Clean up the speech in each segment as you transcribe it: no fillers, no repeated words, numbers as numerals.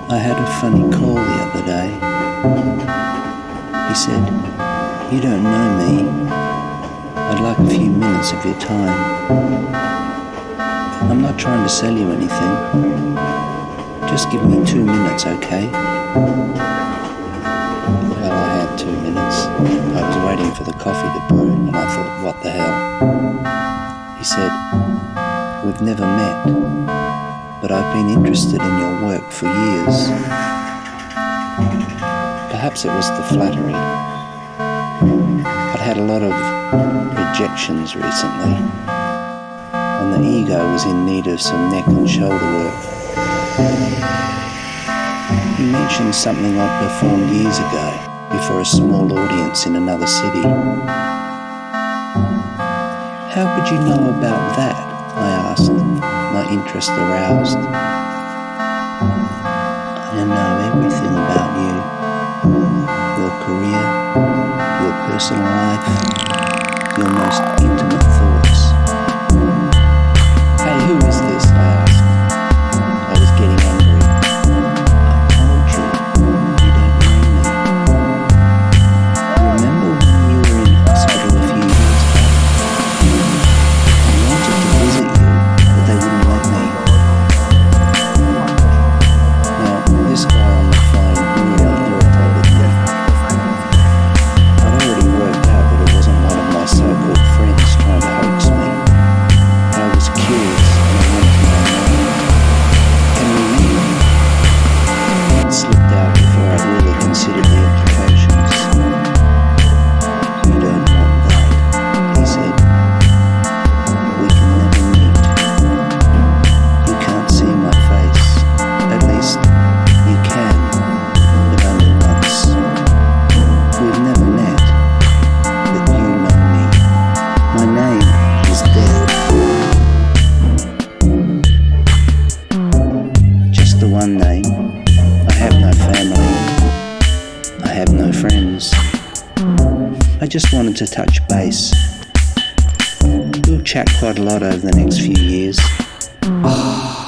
I had a funny call the other day. He said, "You don't know me. I'd like a few minutes of your time. I'm not trying to sell you anything. Just give me 2 minutes, okay?" Well, I had 2 minutes. I was waiting for the coffee to brew, and I thought, what the hell? He said, "We've never met, but I've been interested in your work for years." Perhaps it was the flattery. I'd had a lot of rejections recently, and the ego was in need of some neck and shoulder work. He mentioned something I performed years ago before a small audience in another city. "How could you know about that?" I asked, my interest aroused. "I know everything about you. Your career, your personal life, your most intimate thoughts." "Hey, who is this?" I asked. I was getting angry. "I told you, you don't know me. Remember when you were in hospital a few years back? I wanted to visit you, but they wouldn't let me." Now, this guy on the phone really irritated me. I'd already worked out that it wasn't one of my so-called friends trying to hoax me. But I was curious, and I wanted to know more. "Can we meet?" It slipped out before I really considered the implications. "You don't want that," he said. "We can never meet. You can't see my face. At least, you can, but only once. We've never met, but you know me. My name is Death." Just the one name. I have no family. I have no friends. I just wanted to touch base. We'll chat quite a lot over the next few years.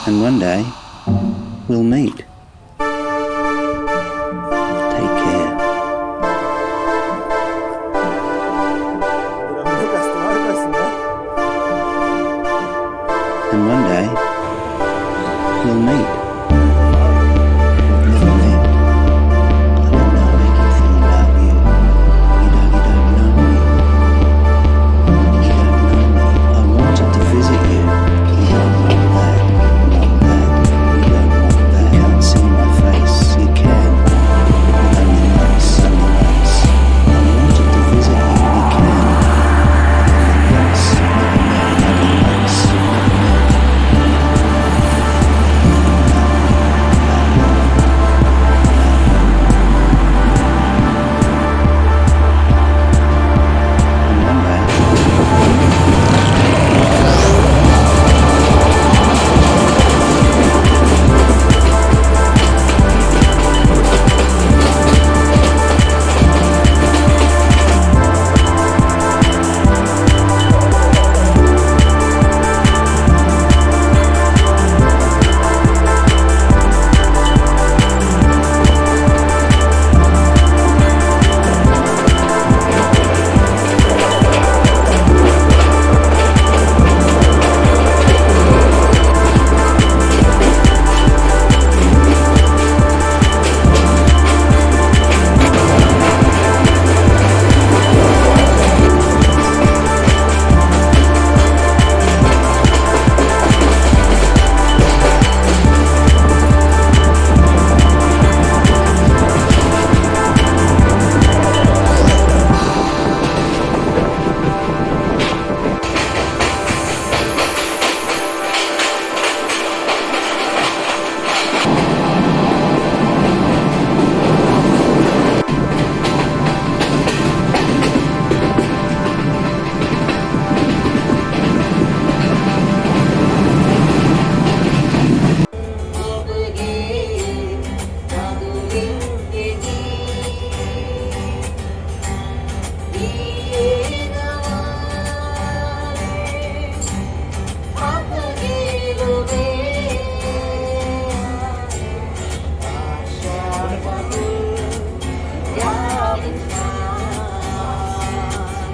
And one day, we'll meet. Take care. And one day,